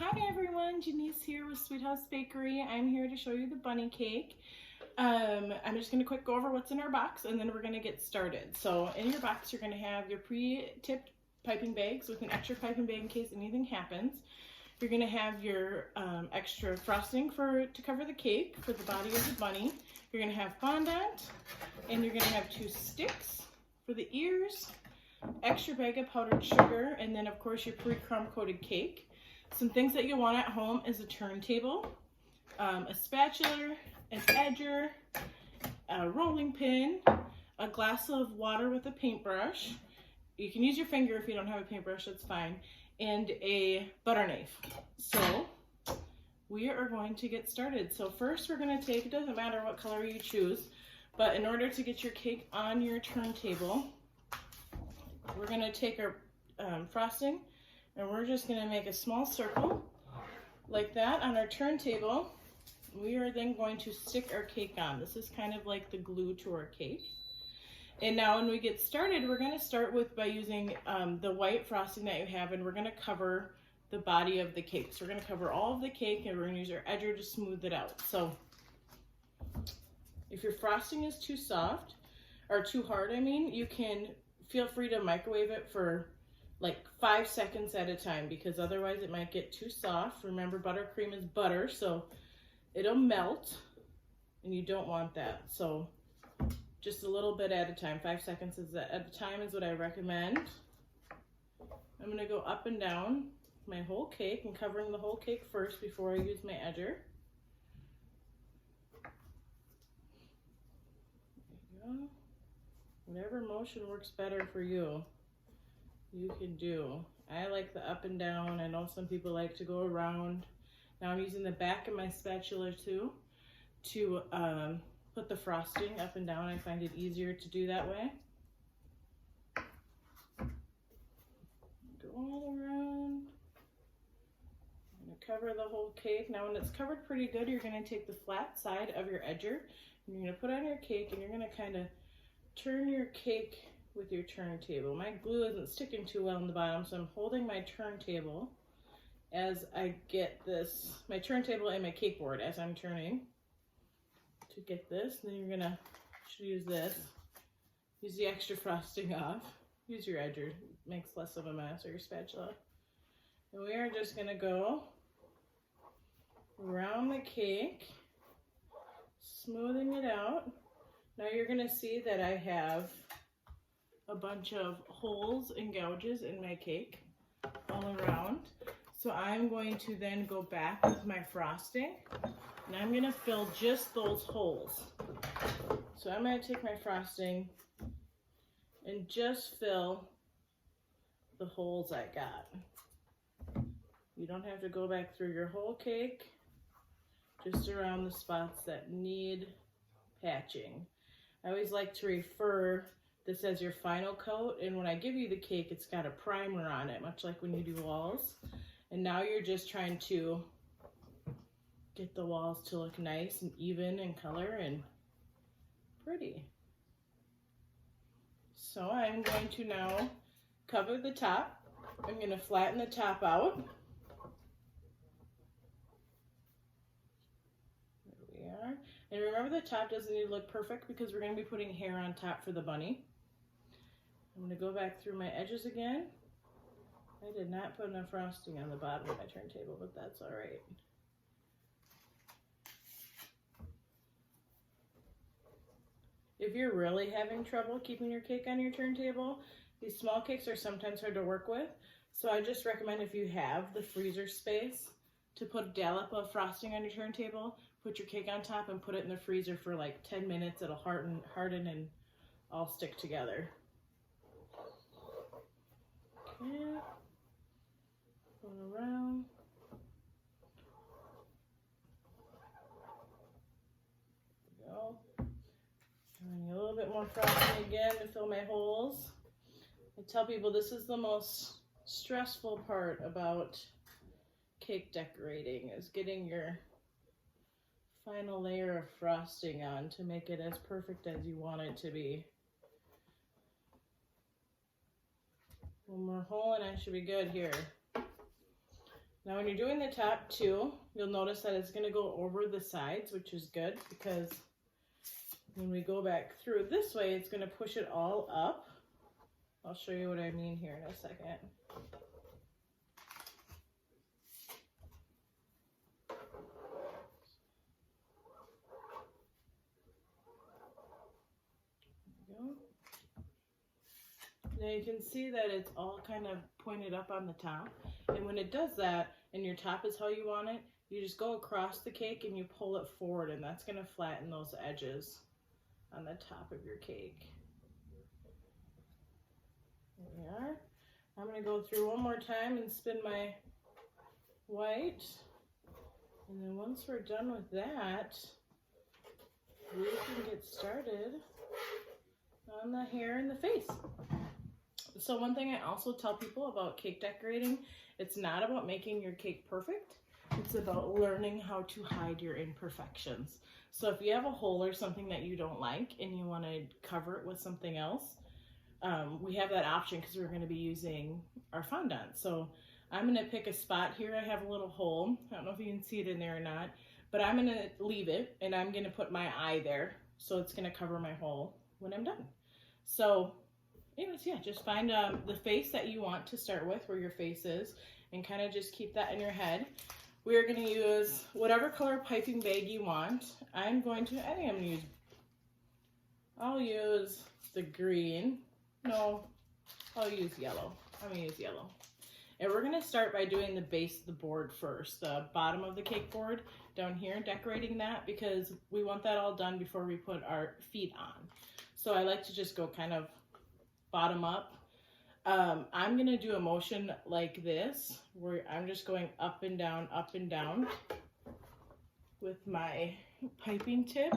Hi everyone, Janice here with Sweet House Bakery. I'm here to show you the bunny cake. I'm just going to quick go over what's in our box and then we're going to get started. So in your box you're going to have your pre-tipped piping bags with an extra piping bag in case anything happens. You're going to have your extra frosting to cover the cake for the body of the bunny. You're going to have fondant and you're going to have 2 sticks for the ears, extra bag of powdered sugar, and then of course your pre-crumb coated cake. Some things that you'll want at home is a turntable, a spatula, an edger, a rolling pin, a glass of water with a paintbrush. You can use your finger if you don't have a paintbrush, that's fine, and a butter knife. So we are going to get started. So first we're going to take, it doesn't matter what color you choose, but in order to get your cake on your turntable, we're going to take our frosting and we're just going to make a small circle like that on our turntable. We are then going to stick our cake on. This is kind of like the glue to our cake. And now when we get started, we're going to start by using the white frosting that you have, and we're going to cover the body of the cake. So we're going to cover all of the cake and we're going to use our edger to smooth it out. So if your frosting is too soft, or too hard, you can feel free to microwave it for like 5 seconds at a time, because otherwise it might get too soft. Remember, buttercream is butter, so it'll melt and you don't want that. So just a little bit at a time. 5 seconds at a time is what I recommend. I'm going to go up and down my whole cake and covering the whole cake first before I use my edger. There you go. Whatever motion works better for you, you can do. I like the up and down. I know some people like to go around. Now I'm using the back of my spatula too to put the frosting up and down. I find it easier to do that way. Go all around. I'm going to cover the whole cake. Now when it's covered pretty good, you're going to take the flat side of your edger and you're going to put it on your cake, and you're going to kind of turn your cake with your turntable. My glue isn't sticking too well in the bottom, so I'm holding my turntable as I get my turntable and my cake board as I'm turning to get this. And then you're gonna use the extra frosting off. Use your edger, it makes less of a mess, or your spatula. And we are just gonna go around the cake, smoothing it out. Now you're gonna see that I have a bunch of holes and gouges in my cake all around. So I'm going to then go back with my frosting and I'm going to fill just those holes. So I'm going to take my frosting and just fill the holes I got. You don't have to go back through your whole cake, just around the spots that need patching. I always like to refer this as your final coat, and when I give you the cake, it's got a primer on it, much like when you do walls. And now you're just trying to get the walls to look nice and even in color and pretty. So I'm going to now cover the top. I'm going to flatten the top out. There we are. And remember, the top doesn't need to look perfect because we're going to be putting hair on top for the bunny. I'm going to go back through my edges again. I did not put enough frosting on the bottom of my turntable, but that's all right. If you're really having trouble keeping your cake on your turntable, these small cakes are sometimes hard to work with. So I just recommend, if you have the freezer space, to put a dollop of frosting on your turntable, put your cake on top and put it in the freezer for like 10 minutes. It'll harden and all stick together. Okay. Going around. There we go. Adding a little bit more frosting again to fill my holes. I tell people this is the most stressful part about cake decorating, is getting your final layer of frosting on to make it as perfect as you want it to be. One more hole and I should be good here. Now when you're doing the top too, you'll notice that it's going to go over the sides, which is good because when we go back through this way, it's going to push it all up. I'll show you what I mean here in a second. Now you can see that it's all kind of pointed up on the top, and when it does that and your top is how you want it, you just go across the cake and you pull it forward, and that's going to flatten those edges on the top of your cake. There we are. I'm going to go through one more time and spin my white, and then once we're done with that, we can get started on the hair and the face. So one thing I also tell people about cake decorating, it's not about making your cake perfect. It's about learning how to hide your imperfections. So if you have a hole or something that you don't like and you want to cover it with something else, we have that option because we're going to be using our fondant. So I'm going to pick a spot here. I have a little hole. I don't know if you can see it in there or not, but I'm going to leave it and I'm going to put my eye there. So it's going to cover my hole when I'm done. So anyways, yeah, just find the face that you want to start with, where your face is, and kind of just keep that in your head. We're going to use whatever color piping bag you want. I'll use the green. No, I'll use yellow. I'm going to use yellow. And we're going to start by doing the base of the board first, the bottom of the cake board down here, decorating that because we want that all done before we put our feet on. So I like to just go kind of bottom up. I'm going to do a motion like this, where I'm just going up and down with my piping tip.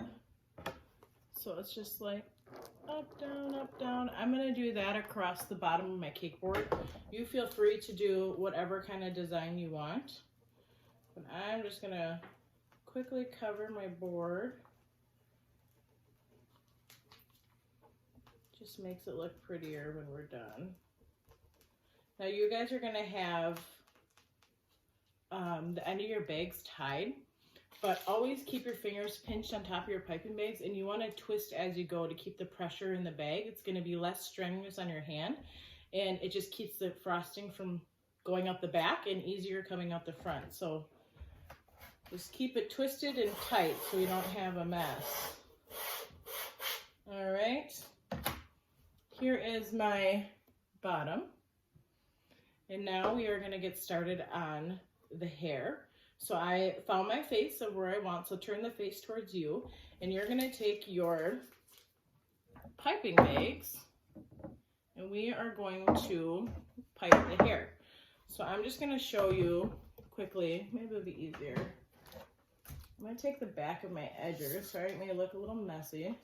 So it's just like up, down, up, down. I'm going to do that across the bottom of my cake board. You feel free to do whatever kind of design you want. But I'm just going to quickly cover my board. Just makes it look prettier when we're done. Now you guys are going to have the end of your bags tied, but always keep your fingers pinched on top of your piping bags, and you want to twist as you go to keep the pressure in the bag. It's going to be less strenuous on your hand, and it just keeps the frosting from going up the back and easier coming out the front. So just keep it twisted and tight so you don't have a mess. All right. Here is my bottom, and now we are going to get started on the hair. So I found my face of where I want, so turn the face towards you, and you're going to take your piping bags, and we are going to pipe the hair. So I'm just going to show you quickly, maybe it'll be easier. I'm going to take the back of my edges. Sorry, it may look a little messy,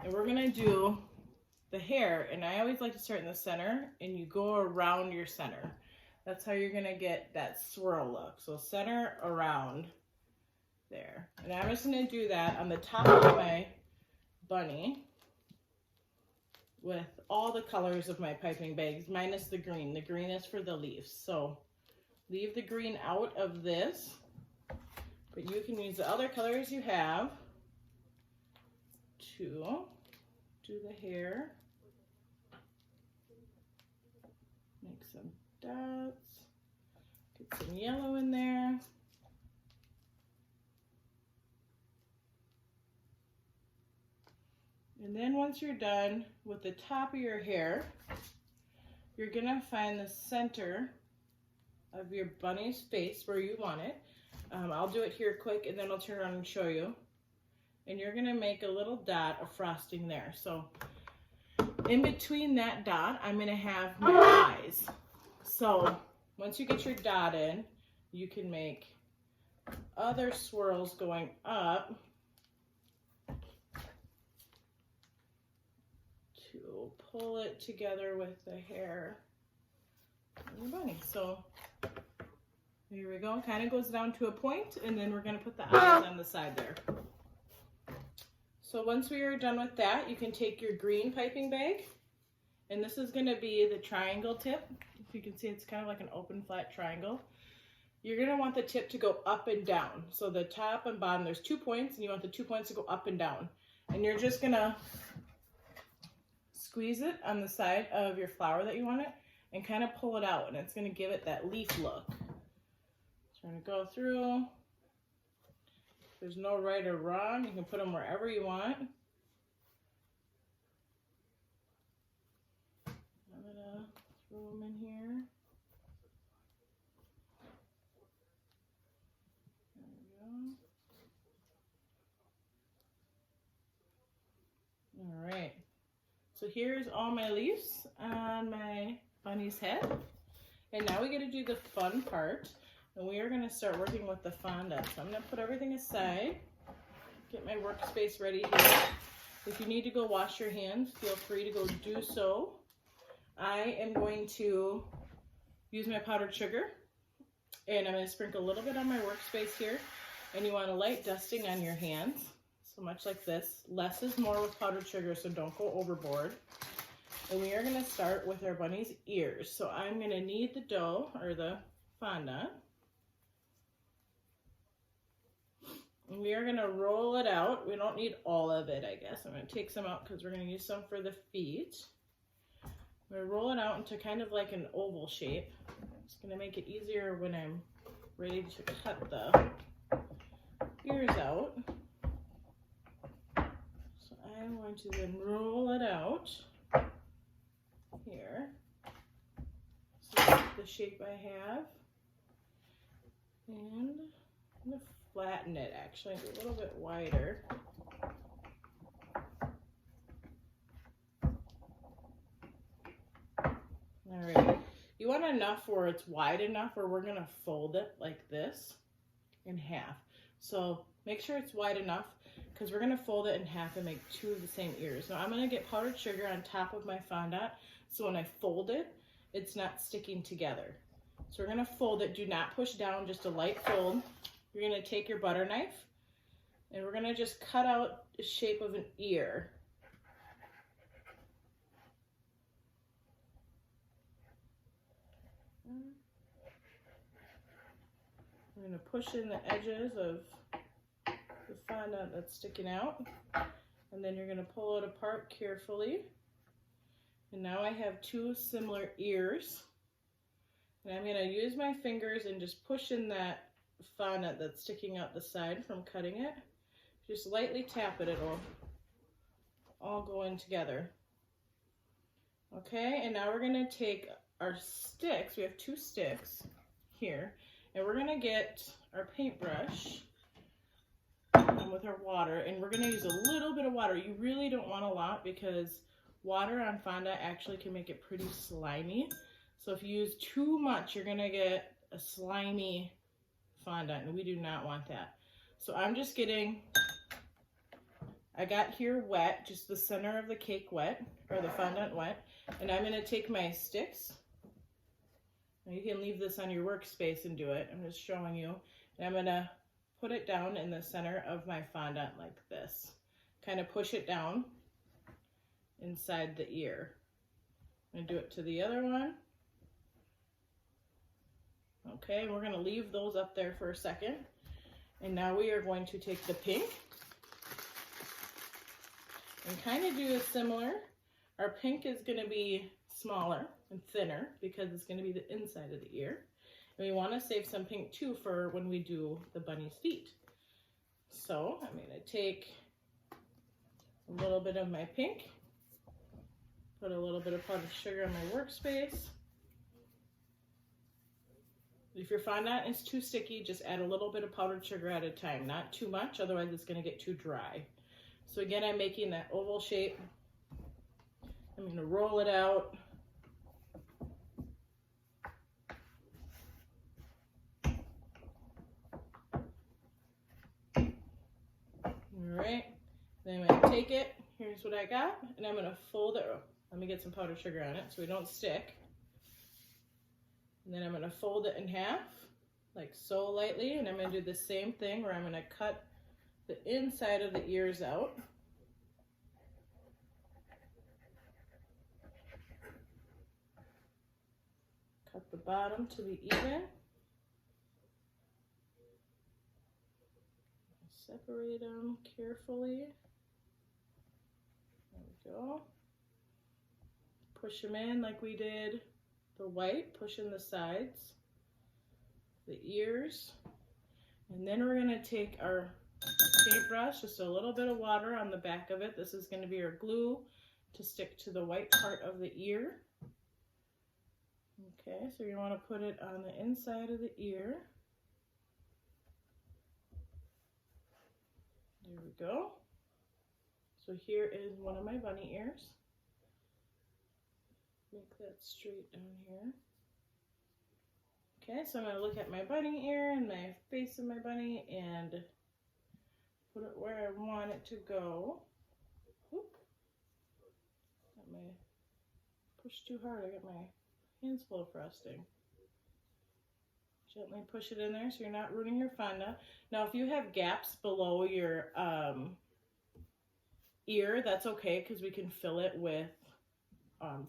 and we're going to do the hair, and I always like to start in the center, and you go around your center. That's how you're going to get that swirl look. So center around there. And I'm just going to do that on the top of my bunny with all the colors of my piping bags, minus the green. The green is for the leaves. So leave the green out of this, but you can use the other colors you have to do the hair. Make some dots, get some yellow in there. And then once you're done with the top of your hair, you're gonna find the center of your bunny's face where you want it. I'll do it here quick and then I'll turn around and show you. And you're gonna make a little dot of frosting there. So in between that dot, I'm gonna have my eyes. So once you get your dot in, you can make other swirls going up to pull it together with the hair on your bunny. So here we go. Kind of goes down to a point, and then we're going to put the eyes on the side there. So once we are done with that, you can take your green piping bag, and this is going to be the triangle tip So you can see it's kind of like an open flat triangle. You're gonna want the tip to go up and down. So the top and bottom, there's 2 points, and you want the 2 points to go up and down. And you're just gonna squeeze it on the side of your flower that you want it and kind of pull it out, and it's gonna give it that leaf look. So we're gonna go through. There's no right or wrong. You can put them wherever you want. I'm gonna throw them in here. All right, so here's all my leaves on my bunny's head. And now we get to do the fun part. And we are gonna start working with the fondant. So I'm gonna put everything aside, get my workspace ready here. If you need to go wash your hands, feel free to go do so. I am going to use my powdered sugar, and I'm gonna sprinkle a little bit on my workspace here. And you want a light dusting on your hands. So much like this. Less is more with powdered sugar, so don't go overboard. And we are going to start with our bunny's ears. So I'm going to knead the dough, or the fondant. And we are going to roll it out. We don't need all of it, I guess. I'm going to take some out because we're going to use some for the feet. I'm going to roll it out into kind of like an oval shape. It's going to make it easier when I'm ready to cut the ears out. I'm going to then roll it out here. So that's the shape I have. And I'm going to flatten it actually, a little bit wider. Alright, you want enough where it's wide enough where we're going to fold it like this in half. So make sure it's wide enough, because we're going to fold it in half and make two of the same ears. Now I'm going to get powdered sugar on top of my fondant, so when I fold it, it's not sticking together. So we're going to fold it. Do not push down, just a light fold. You're going to take your butter knife, and we're going to just cut out the shape of an ear. We're going to push in the edges of the fondant that's sticking out, and then you're going to pull it apart carefully. And now I have two similar ears, and I'm going to use my fingers and just push in that fondant that's sticking out the side from cutting it. Just lightly tap it, it'll all go in together. Okay, and now we're going to take our sticks. We have two sticks here, and we're going to get our paintbrush with our water, and we're going to use a little bit of water. You really don't want a lot, because water on fondant actually can make it pretty slimy. So if you use too much, you're going to get a slimy fondant, and we do not want that. So I'm just getting, I got here wet, just the center of the cake wet, or the fondant wet, and I'm going to take my sticks. Now you can leave this on your workspace and do it. I'm just showing you. And I'm going to put it down in the center of my fondant like this. Kind of push it down inside the ear. I'm going to do it to the other one. Okay, we're going to leave those up there for a second. And now we are going to take the pink and kind of do a similar. Our pink is going to be smaller and thinner because it's going to be the inside of the ear. And we want to save some pink too for when we do the bunny's feet. So I'm going to take a little bit of my pink, put a little bit of powdered sugar on my workspace. If your fondant is too sticky, just add a little bit of powdered sugar at a time, not too much, otherwise it's going to get too dry. So again, I'm making that oval shape. I'm going to roll it out. Alright, then I'm going to take it, here's what I got, and I'm going to fold it. Let me get some powdered sugar on it so we don't stick. And then I'm going to fold it in half, like so lightly, and I'm going to do the same thing where I'm going to cut the inside of the ears out. the bottom to be even. Separate them carefully. There we go. Push them in like we did the white, push in the sides, the ears, and then we're gonna take our paintbrush, just a little bit of water on the back of it. This is gonna be our glue to stick to the white part of the ear. Okay, so you wanna put it on the inside of the ear. There we go. So here is one of my bunny ears. Make that straight down here. Okay, so I'm going to look at my bunny ear and my face of my bunny and put it where I want it to go. Whoop. Got my push too hard. I got my hands full of frosting. Gently push it in there so you're not ruining your fondant. Now, if you have gaps below your ear, that's okay because we can fill it with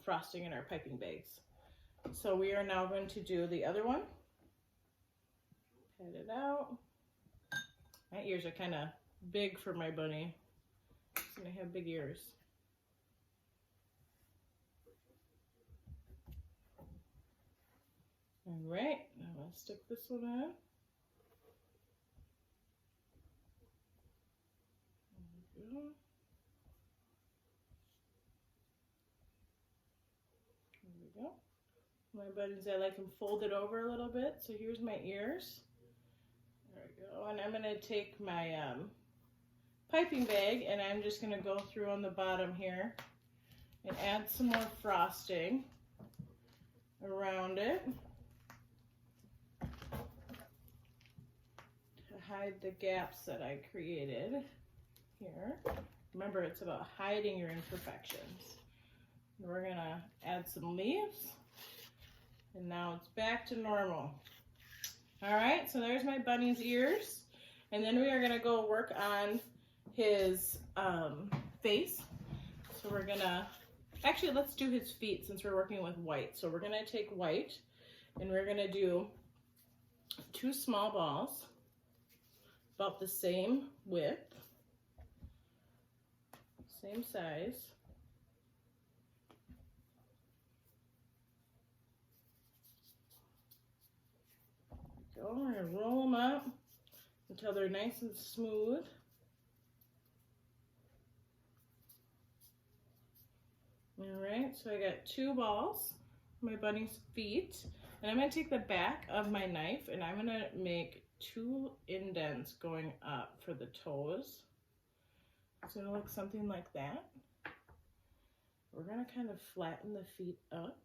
frosting in our piping bags. So we are now going to do the other one. Pat it out. My ears are kind of big for my bunny. It's going to have big ears. All right, now let's stick this one on. There we go. There we go. My bunnies, I like them folded over a little bit. So here's my ears. There we go. And I'm going to take my piping bag and I'm just going to go through on the bottom here and add some more frosting around it. Hide the gaps that I created here. Remember, it's about hiding your imperfections. And we're gonna add some leaves, and now it's back to normal. All right, so there's my bunny's ears, and then we are gonna go work on his face. So we're gonna, actually let's do his feet since we're working with white. So we're gonna take white, and we're gonna do 2 small balls, about the same width, same size. Go, we're gonna roll them up until they're nice and smooth. All right, so I got 2 balls, my bunny's feet, and I'm gonna take the back of my knife and I'm gonna make 2 indents going up for the toes. It's gonna look something like that. We're gonna kind of flatten the feet up.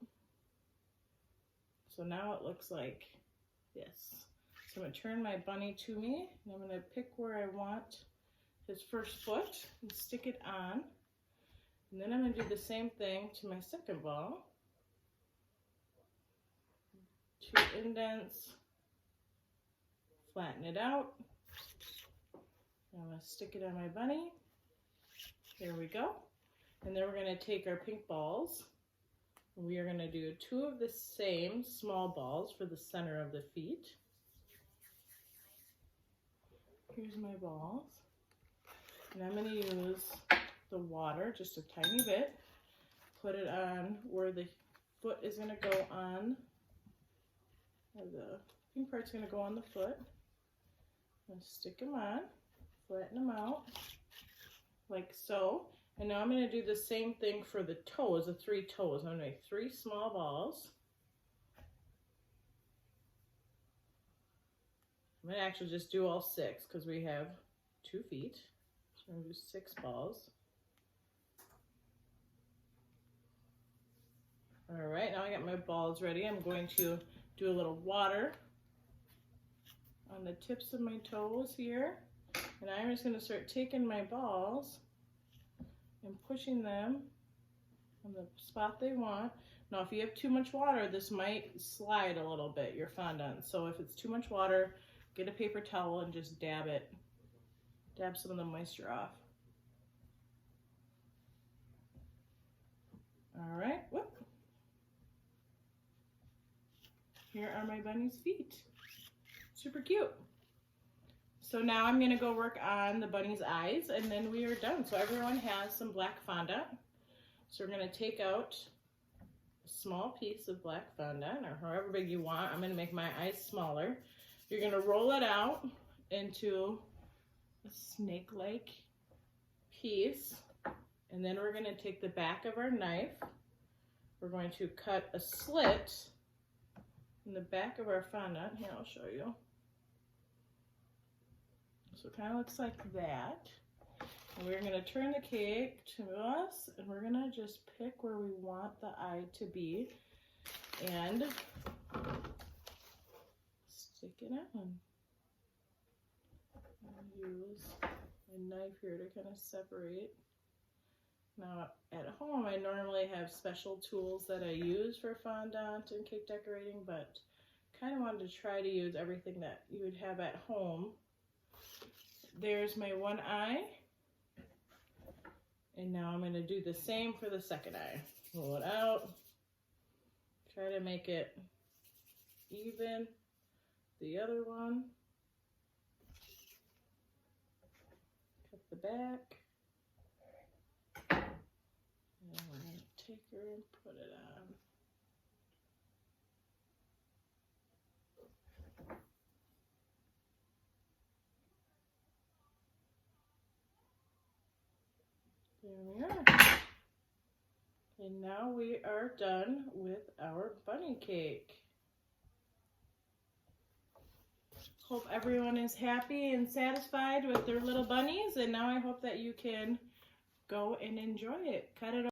So now it looks like this. So I'm gonna turn my bunny to me and I'm gonna pick where I want his first foot and stick it on. And then I'm gonna do the same thing to my second ball. 2 indents. Flatten it out. I'm going to stick it on my bunny. There we go. And then we're going to take our pink balls. And we are going to do 2 of the same small balls for the center of the feet. Here's my balls. And I'm going to use the water, just a tiny bit. Put it on where the foot is going to go on. Or the pink part's going to go on the foot. Stick them on, flatten them out, like so. And now I'm going to do the same thing for the toes, the 3 toes. I'm going to make 3 small balls. I'm going to actually just do all 6 because we have 2 feet. So I'm going to do 6 balls. All right, now I got my balls ready. I'm going to do a little water on the tips of my toes here, and I'm just going to start taking my balls and pushing them on the spot they want. Now if you have too much water, this might slide a little bit, your fondant. So if it's too much water, get a paper towel and just dab some of the moisture off. All right, whoop. here are my bunny's feet. Super cute. So now I'm going to go work on the bunny's eyes, and then we are done. So everyone has some black fondant. So we're going to take out a small piece of black fondant, or however big you want. I'm going to make my eyes smaller. You're going to roll it out into a snake-like piece, and then we're going to take the back of our knife. We're going to cut a slit in the back of our fondant. Here, I'll show you. So it kind of looks like that. And we're going to turn the cake to us, and we're going to just pick where we want the eye to be and stick it on. I'll use a knife here to kind of separate. Now at home I normally have special tools that I use for fondant and cake decorating, but kind of wanted to try to use everything that you would have at home. There's my one eye, and now I'm going to do the same for the second eye. Roll it out, try to make it even. The other one, cut the back, and we're going to take her and put it on. There we are. And now we are done with our bunny cake. Hope everyone is happy and satisfied with their little bunnies, and now I hope that you can go and enjoy it. Cut it